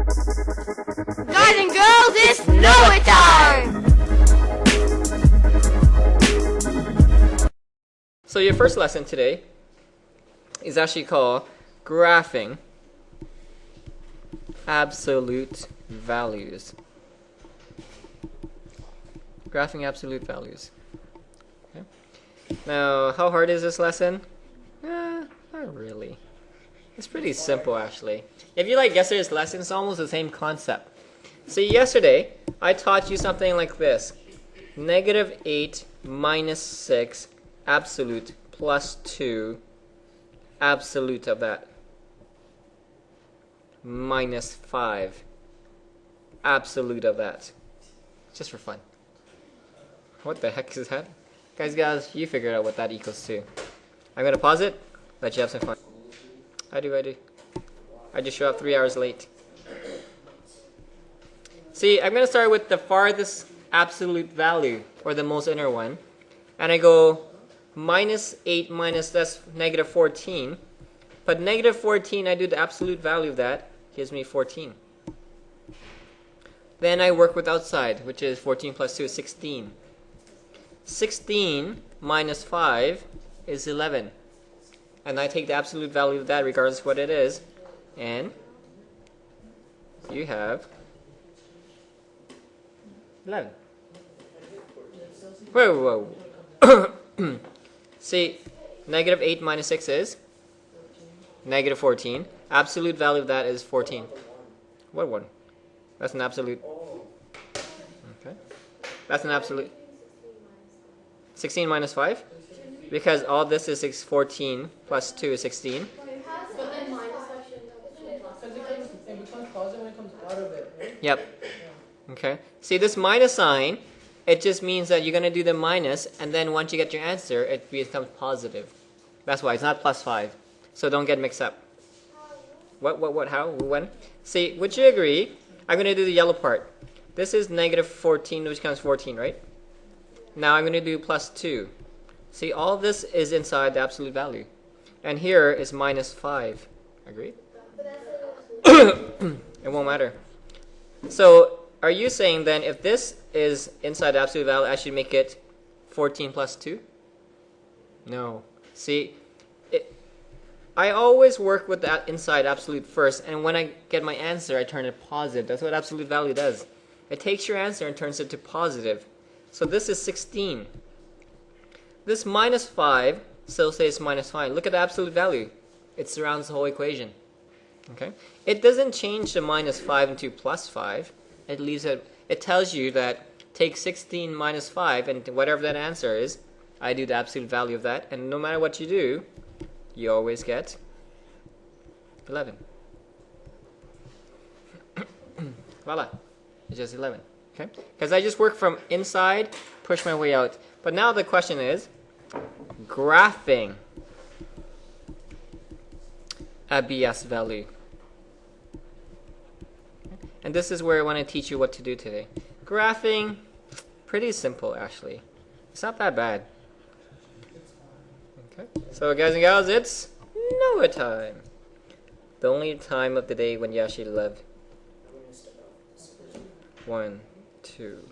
Guys and girls, it's Know It time! So your first lesson today is actually called graphing absolute values. Graphing absolute values. Okay. Now, how hard is this lesson? Not really. It's pretty simple actually. If you like yesterday's lesson, it's almost the same concept. See, yesterday I taught you something like this. -8 minus 6 absolute plus 2 absolute of that minus 5 absolute of that. Just for fun. What the heck is that? Guys, you figured out what that equals to. I'm going to pause it, let you have some fun. I do. I just show up 3 hours late. See, I'm going to start with the farthest absolute value, or the most inner one. And I go -8 minus, that's -14. But -14, I do the absolute value of that, gives me 14. Then I work with outside, which is 14 plus 2 is 16. 16 minus 5 is 11. And I take the absolute value of that regardless of what it is. And you have 11. Whoa. See, -8 minus 6 is -14. Absolute value of that is 14. What one? That's an absolute. Okay. That's an absolute. 16 minus 5? Because all this is 14 plus 2 is 16. Yep. Okay. See, this minus sign, it just means that you're going to do the minus, and then once you get your answer, it becomes positive. That's why it's not plus 5. So don't get mixed up. What, how, when? See, would you agree? I'm going to do the yellow part. This is -14, which becomes 14, right? Now I'm going to do plus 2. See, all this is inside the absolute value. And here is minus 5. Agree? It won't matter. So, are you saying then if this is inside the absolute value, I should make it 14 plus 2? No. See, I always work with that inside absolute first, and when I get my answer, I turn it positive. That's what absolute value does. It takes your answer and turns it to positive. So this is 16. This minus 5 still says minus 5. Look at the absolute value. It surrounds the whole equation. Okay? It doesn't change the minus 5 into plus 5. It leaves it. It tells you that take 16 minus 5, and whatever that answer is, I do the absolute value of that. And no matter what you do, you always get 11. Voila. It's just 11. Okay? Because I just work from inside, push my way out. But now the question is, graphing a BS value. And this is where I want to teach you what to do today. Graphing, pretty simple actually. It's not that bad. Okay. So guys and gals, it's Know It time. The only time of the day when you actually love. 1, 2.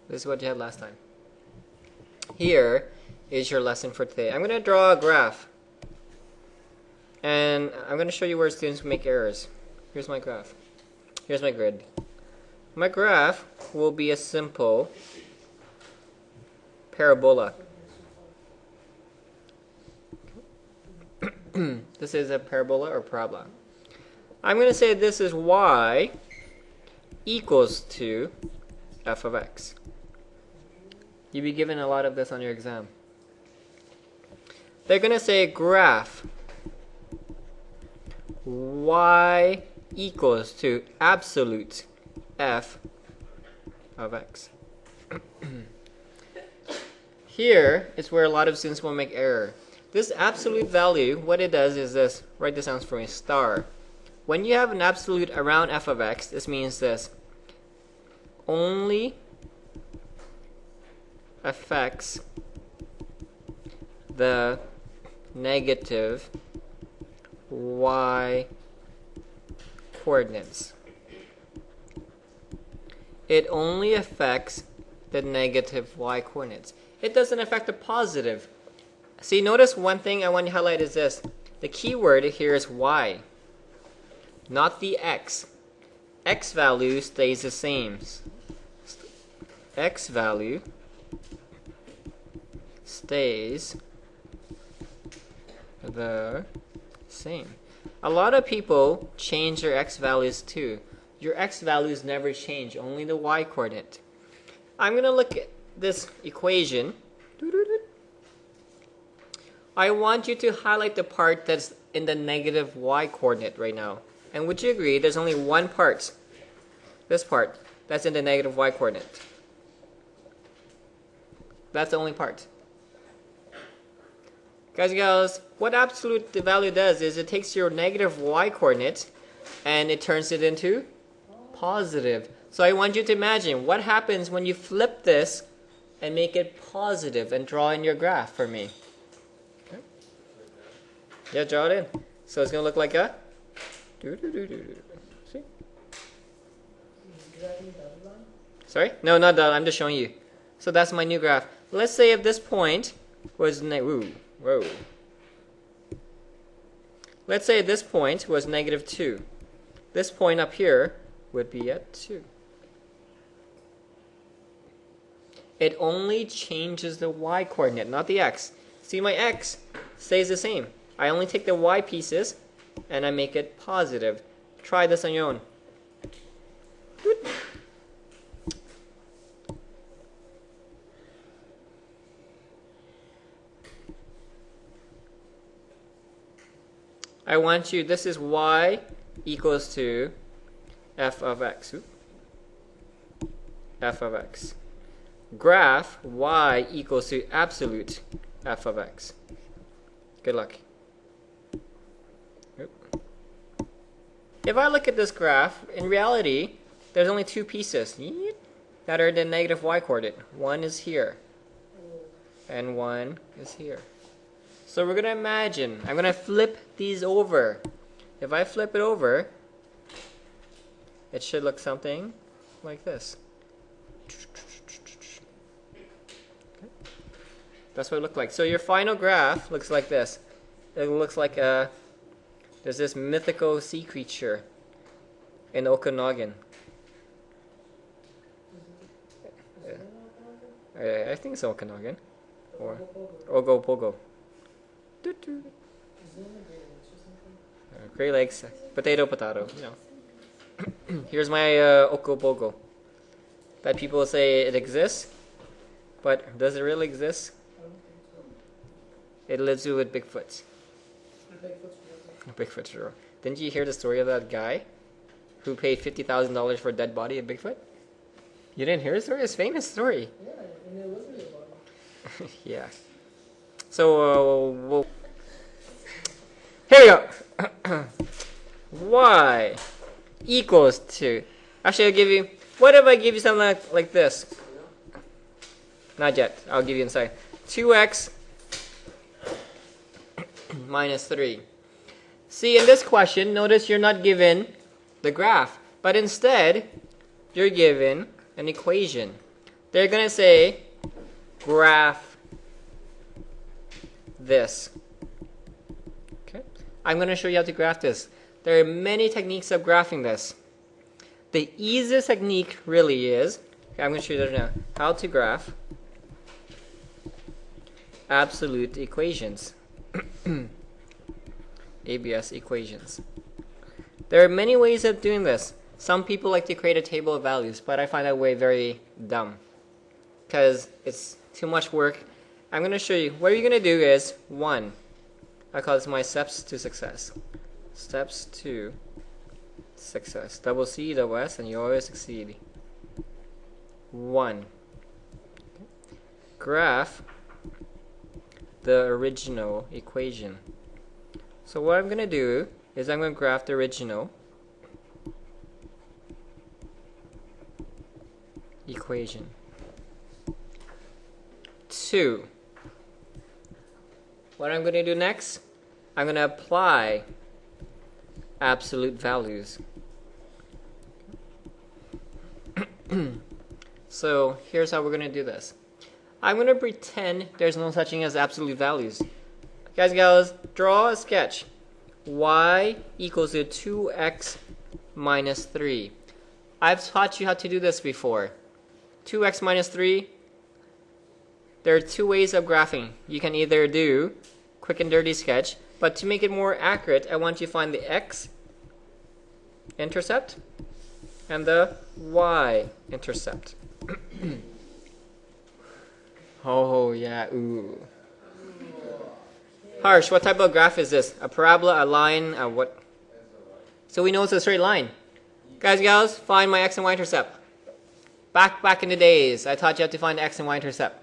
This is what you had last time. Here is your lesson for today. I'm going to draw a graph. And I'm going to show you where students make errors. Here's my graph. Here's my grid. My graph will be a simple parabola. This is a parabola or parabola. I'm going to say this is y equals to f of x. You'll be given a lot of this on your exam. They're going to say graph y equals to absolute f of x. Here is where a lot of students will make error. This absolute value, what it does is this. Write this down for me, star. When you have an absolute around f of x, this means this. Only affects the negative y coordinates. It only affects the negative y coordinates. It doesn't affect the positive. See, notice one thing I want to highlight is this. The key word here is y, not the x. X value stays the same. X value stays the same. A lot of people change their x values too. Your x values never change, only the y coordinate. I'm going to look at this equation. I want you to highlight the part that's in the negative y coordinate right now. And would you agree there's only one part, this part, that's in the negative y coordinate? That's the only part. Guys and gals, what absolute value does is it takes your negative y coordinate and it turns it into positive. So I want you to imagine what happens when you flip this and make it positive and draw in your graph for me. Okay. Yeah, draw it in. So it's going to look like a... See? Sorry? No, not that. I'm just showing you. So that's my new graph. Let's say if this point was... Whoa. Let's say this point was negative 2. This point up here would be at 2. It only changes the y coordinate, not the x. See, my x stays the same. I only take the y pieces and I make it positive. Try this on your own. I want you, this is y equals to f of x. F of x. Graph y equals to absolute f of x. Good luck. If I look at this graph, in reality, there's only two pieces that are the negative y coordinate. One is here, and one is here. So we're going to imagine, I'm going to flip these over. If I flip it over, it should look something like this. Okay. That's what it looks like. So your final graph looks like this. It looks like there's this mythical sea creature in Okanagan. I think it's Okanagan. Or Ogopogo. Great Lakes, potato, you know. Here's my Ogopogo. That people say it exists, but does it really exist? It lives with Bigfoot. Bigfoot's true. Didn't you hear the story of that guy who paid $50,000 for a dead body of Bigfoot? You didn't hear the story? It's a famous story. Yeah, and it wasn't a body. Yeah. So, here we go. Y equals to... Actually, I'll give you... What if I give you something like this? Not yet. I'll give you inside. 2x minus 3. See, in this question, notice you're not given the graph, but instead, you're given an equation. They're going to say, graph this. Okay? I'm going to show you how to graph this. There are many techniques of graphing this. The easiest technique really is, okay, I'm going to show you that now, how to graph absolute equations. ABS equations. There are many ways of doing this. Some people like to create a table of values, but I find that way very dumb because it's too much work. I'm going to show you. What you're going to do is 1. I call this my steps to success. Steps to success. Double C, double S, and you always succeed. 1. Graph the original equation. So what I'm going to do is I'm going to graph the original equation. 2. what I'm going to do next, I'm going to apply absolute values. So here's how we're going to do this. I'm going to pretend there's no such thing as absolute values. Guys and gals, draw a sketch. Y equals to 2x minus 3. I've taught you how to do this before. 2x minus 3. There are two ways of graphing. You can either do quick and dirty sketch, but to make it more accurate, I want you to find the x-intercept and the y-intercept. Oh, yeah, ooh. Harsh, what type of graph is this? A parabola, a line, a what? So we know it's a straight line. Guys and gals, find my x and y-intercept. Back in the days, I taught you how to find x and y-intercept.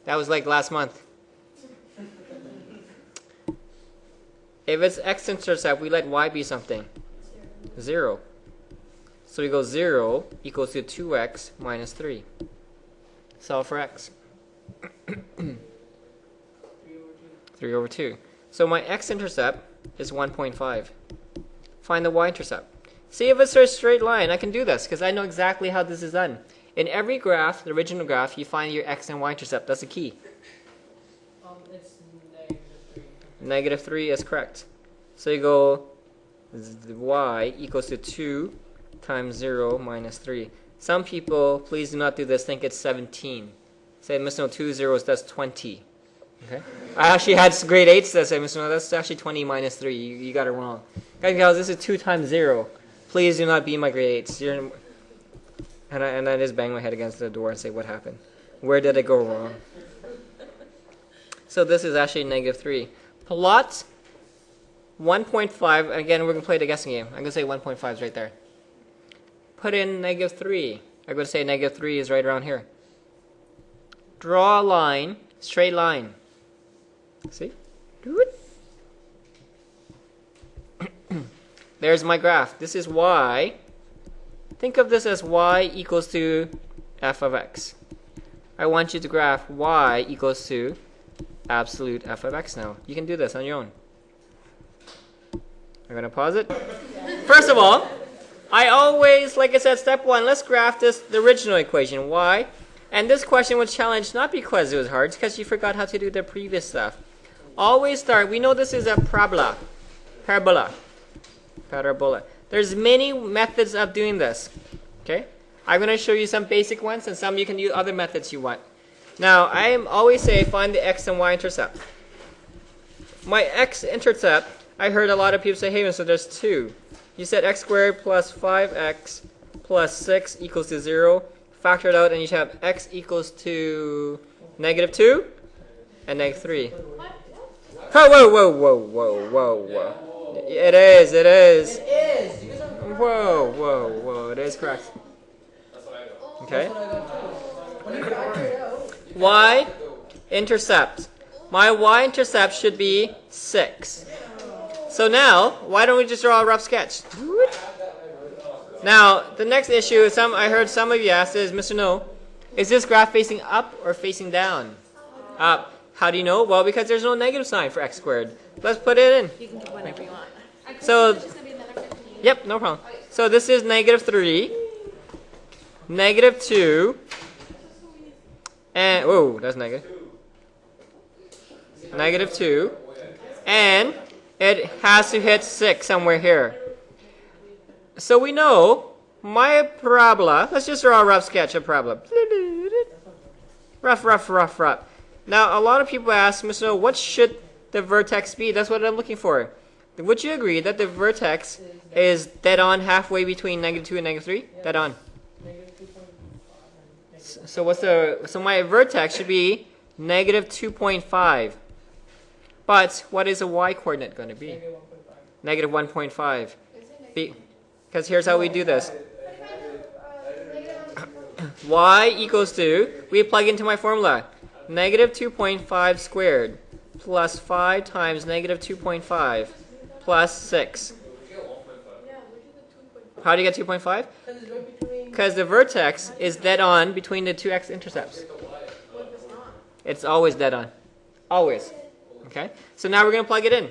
That was like last month. If it's x-intercept, we let y be something. 0. So we go 0 equals to 2x minus 3. Solve for x. 3 over 2. So my x-intercept is 1.5. Find the y-intercept. See, if it's a straight line, I can do this because I know exactly how this is done. In every graph, the original graph, you find your x and y-intercept. That's the key. It's -3. -3 is correct. So you go y equals to 2 times 0 minus 3. Some people, please do not do this, think it's 17. Say, Mr. No, 2 zeros, that's 20. Okay? I actually had grade 8s that say, Mr. No, that's actually 20 minus 3. You got it wrong. Guys, this is 2 times 0. Please do not be my grade 8s. And I just bang my head against the door and say, what happened? Where did it go wrong? So this is actually -3. Plot 1.5. Again, we're going to play the guessing game. I'm going to say 1.5 is right there. Put in -3. I'm going to say -3 is right around here. Draw a line, straight line. See? Do it. There's my graph. This is y. Think of this as y equals to f of x. I want you to graph y equals to absolute f of x now. You can do this on your own. I'm going to pause it. First of all, I always, like I said, step 1, let's graph the original equation, y. And this question was challenged not because it was hard, it's because you forgot how to do the previous stuff. Always start, we know this is a parabola. There's many methods of doing this. Okay? I'm going to show you some basic ones, and some you can use other methods you want. Now, I always say find the x and y intercept. My x-intercept, I heard a lot of people say, hey, so there's 2. You said x squared plus 5x plus 6 equals to 0. Factor it out, and you should have x equals to -2 and -3. Whoa. It is. It is. Whoa. It is correct. Okay. Y-intercept. My y-intercept should be 6. So now, why don't we just draw a rough sketch? Now, the next issue is I heard some of you ask is, Mr. No, is this graph facing up or facing down? Up. How do you know? Well, because there's no negative sign for x squared. Let's put it in. You can do whatever you want. So, yep, no problem. So this is -3, -2, and, whoa, that's negative. -2, and it has to hit 6 somewhere here. So we know my parabola, let's just draw a rough sketch of parabola. Rough. Now, a lot of people ask, Mr. No, what should the vertex be? That's what I'm looking for. Would you agree that the vertex is dead on halfway between -2 and -3? Dead on. So my vertex should be -2.5. But what is the y coordinate going to be? -1.5. Because here's how we do this. Y equals to, we plug into my formula, -2.5 squared plus 5 times -2.5 plus 6. How do you get 2.5? Because the vertex is dead on between the two x-intercepts. It's always dead on. Always. Okay, so now we're going to plug it in.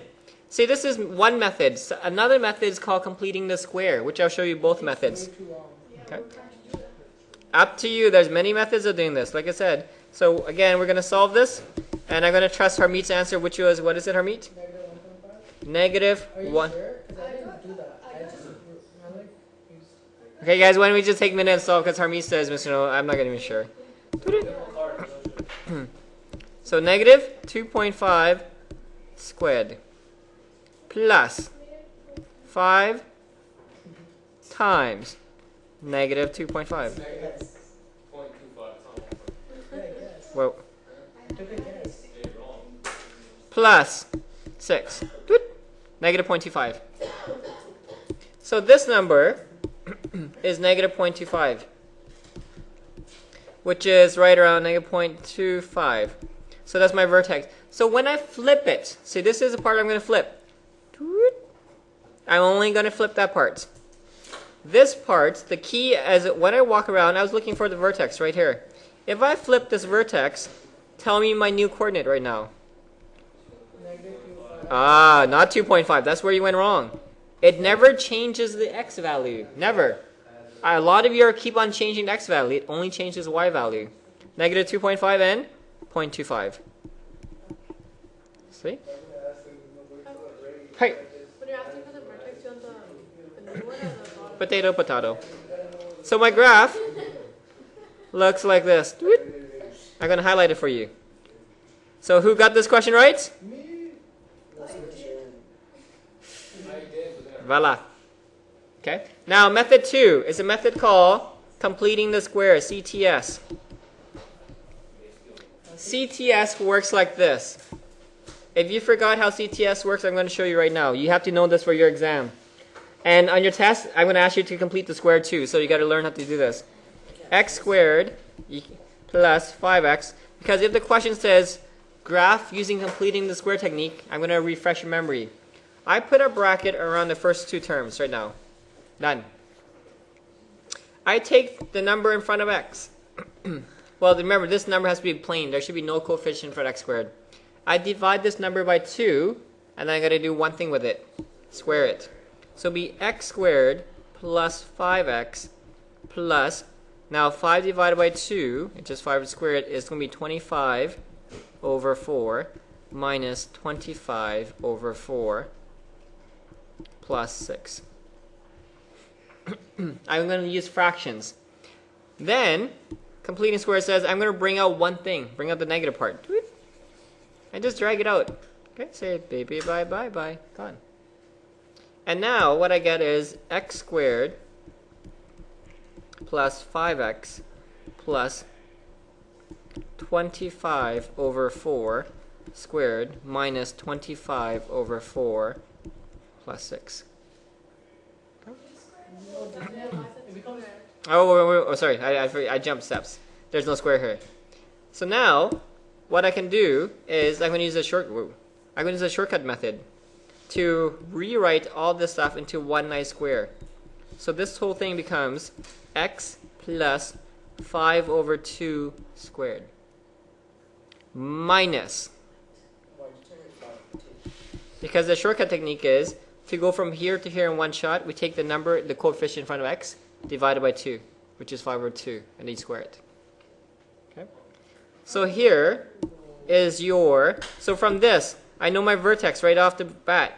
See, this is one method. So another method is called completing the square, which I'll show you both methods. Way too long. Okay. Up to you. There's many methods of doing this, like I said. So again, we're going to solve this, and I'm going to trust Harmeet's answer, which was, what is it, Harmeet? Negative 1.5? Negative Are you 1. sure? Because I didn't do that. I like used. Okay, guys, why don't we just take a minute and solve, because Harmeet says, Mr. No, I'm not going to be sure. So negative 2.5 squared plus 5 times negative 2.5. Yes. Yeah, I guess. Well, I took a guess. plus 6. Negative 0.25. So this number is negative 0.25, which is right around negative 0.25. So that's my vertex. So when I flip it, see, this is the part I'm going to flip. I'm only going to flip that part. This part, the key, as when I walk around, I was looking for the vertex right here. If I flip this vertex, tell me my new coordinate right now. Negative 2.5. Ah, not 2.5. That's where you went wrong. It never changes the x value. Never. A lot of you keep on changing the x value. It only changes the y value. Negative 2.5 and 0.25. See? Hey. When you're asking for the vertex, you want the new one or the bottom? Potato, potato. So my graph looks like this. I'm going to highlight it for you. So who got this question right? Voila. Okay. Now method 2 is a method called completing the square, CTS. CTS works like this. If you forgot how CTS works, I'm going to show you right now. You have to know this for your exam. And on your test, I'm going to ask you to complete the square too, so you got to learn how to do this. X squared plus 5x, because if the question says graph using completing the square technique, I'm going to refresh your memory. I put a bracket around the first two terms right now. Done. I take the number in front of x. Well, remember, this number has to be plain. There should be no coefficient for x squared. I divide this number by 2, and then I got to do one thing with it. Square it. So it'll be x squared plus 5x plus, now 5 divided by 2, which is 5 squared, is going to be 25 over 4 minus 25 over 4 plus 6. I'm going to use fractions. Then, completing square says I'm going to bring out one thing. Bring out the negative part. And just drag it out. Okay, say baby bye bye bye. Gone. And now what I get is x squared plus 5x plus 25 over 4 squared minus 25 over 4 plus 6. It becomes Oh, sorry, I jumped steps. There's no square here. So now, what I can do is I'm going to use a shortcut method to rewrite all this stuff into one nice square. So this whole thing becomes x plus 5 over 2 squared minus, because the shortcut technique is to go from here to here in one shot, we take the number, the coefficient in front of x, divided by 2, which is 5 over 2, and then you square it. Okay. So here is your, so from this, I know my vertex right off the bat.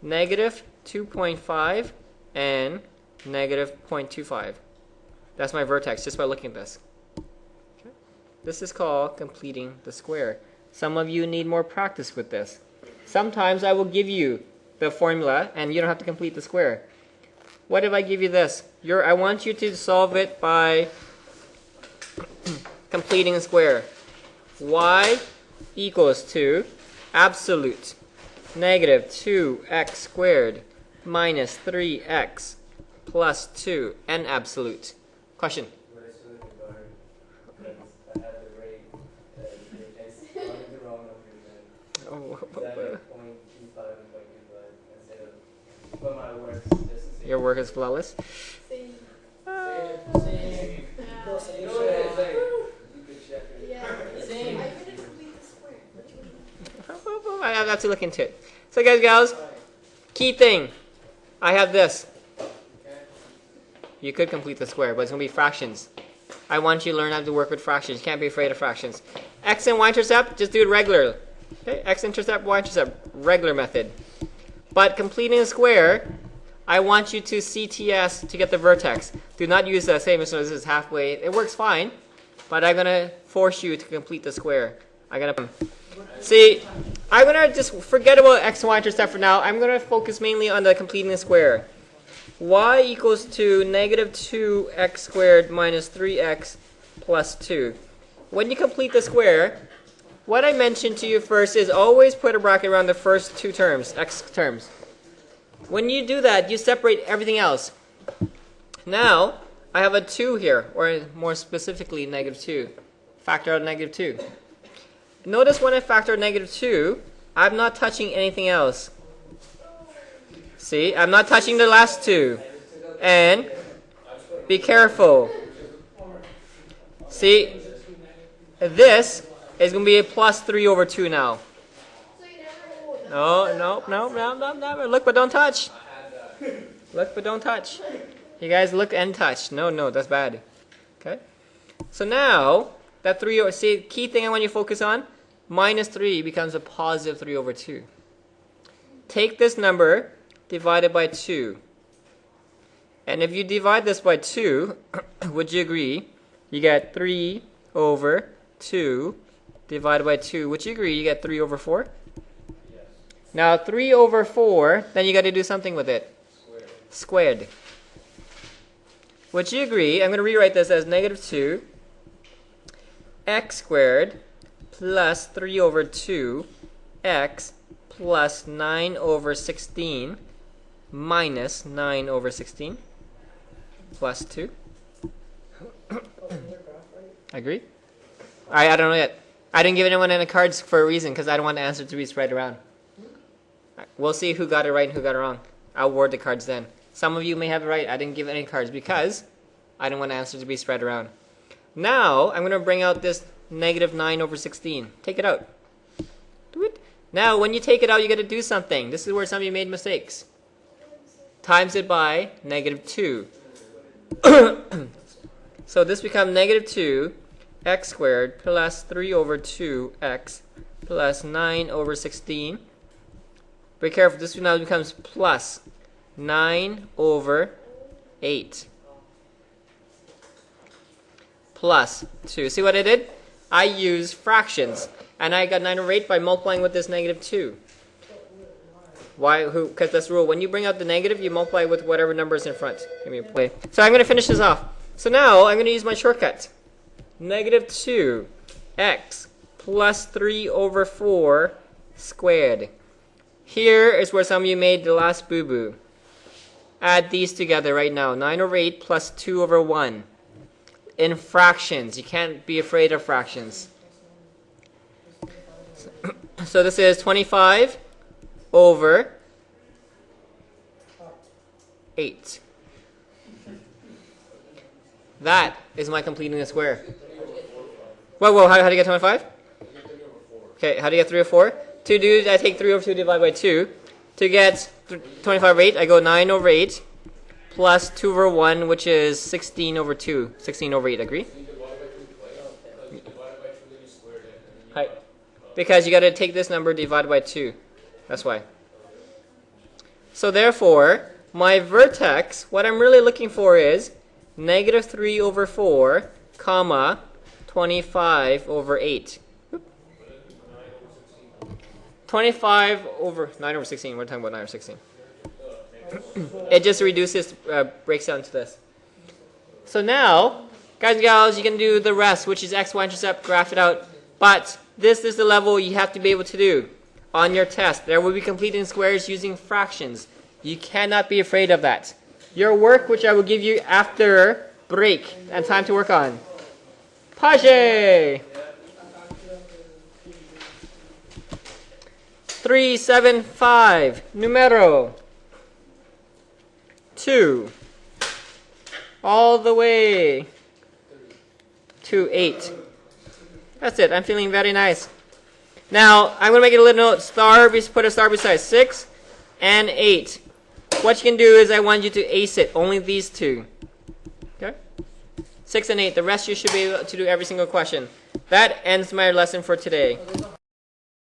Negative 2.5 and negative 0.25. That's my vertex just by looking at this. Okay. This is called completing the square. Some of you need more practice with this. Sometimes I will give you the formula and you don't have to complete the square. What if I give you this? I want you to solve it by completing a square. Y equals to absolute negative 2x squared minus 3x plus 2 and absolute. Question? Your work is flawless. Same. same. Yeah. Same. I couldn't complete the square. to look into it. So guys, gals, key thing. I have this. You could complete the square, but it's going to be fractions. I want you to learn how to work with fractions. You can't be afraid of fractions. X and y-intercept, just do it regular. Okay, x-intercept, y-intercept, regular method. But completing a square, I want you to CTS to get the vertex. Do not use the same as this is halfway. It works fine, but I'm going to force you to complete the square. I'm going to see, I'm going to just forget about x and y-intercept for now. I'm going to focus mainly on the completing the square. Y equals to negative 2x squared minus 3x plus 2. When you complete the square, what I mentioned to you first is always put a bracket around the first two terms, x terms. When you do that, you separate everything else. Now, I have a 2 here, or more specifically, negative 2. Factor out negative 2. Notice when I factor out negative 2, I'm not touching anything else. See, I'm not touching the last two. And be careful. See, this is going to be a plus 3 over 2 now. No. Look but don't touch. Look but don't touch. You guys look and touch. No, that's bad. Okay? So now, that 3 over, see, key thing I want you to focus on, minus 3 becomes a positive 3 over 2. Take this number, divided by 2. And if you divide this by 2, would you agree? You get 3 over 2 divided by 2. Would you agree you get 3 over 4? Yes. Now 3 over 4, then you got to do something with it. Squared. Would you agree? I'm going to rewrite this as negative 2 x squared plus 3 over 2 x plus 9 over 16 minus 9 over 16 plus 2. Agree? I don't know yet. I didn't give anyone any cards for a reason because I don't want the answer to be spread around. We'll see who got it right and who got it wrong. I'll award the cards then. Some of you may have it right. I didn't give any cards because I don't want the answer to be spread around. Now, I'm going to bring out this negative 9 over 16. Take it out. Do it. Now, when you take it out, you got to do something. This is where some of you made mistakes. Times it by negative 2. So this becomes negative 2 x squared plus 3 over 2 x plus 9 over 16. Be careful, this now becomes plus 9 over 8 plus 2. See what I did? I used fractions, and I got 9 over 8 by multiplying with this negative 2. Why? Who? Because that's the rule. When you bring out the negative, you multiply with whatever number is in front. Give me a play. So I'm going to finish this off. So now I'm going to use my shortcut. Negative 2 x plus 3 over 4 squared. Here is where some of you made the last boo-boo. Add these together right now. 9 over 8 plus 2 over 1. In fractions. You can't be afraid of fractions. So this is 25 over 8. That is my completing the square. Whoa, how do you get 25? Okay, how do you get 3 over 4? To do, I take 3 over 2 divided by 2. To get 25 over 8, I go 9 over 8 plus 2 over 1, which is 16 over 2. 16 over 8, agree? Hi. Because you got to take this number divided by 2. That's why. So therefore, my vertex, what I'm really looking for is negative 3 over 4, comma, 25 over 8. 25 over 9 over 16. We're talking about 9 over 16. It just reduces, breaks down to this. So now, guys and gals, you can do the rest, which is x, y-intercept, graph it out. But this is the level you have to be able to do on your test. There will be completing squares using fractions. You cannot be afraid of that. Your work, which I will give you after break and time to work on. Page 375 numero 2 all the way to 8. That's it. I'm feeling very nice. Now, I'm going to make it a little note. Put a star beside 6 and 8. What you can do is I want you to ace it. Only these two. Okay? 6 and 8. The rest you should be able to do every single question. That ends my lesson for today.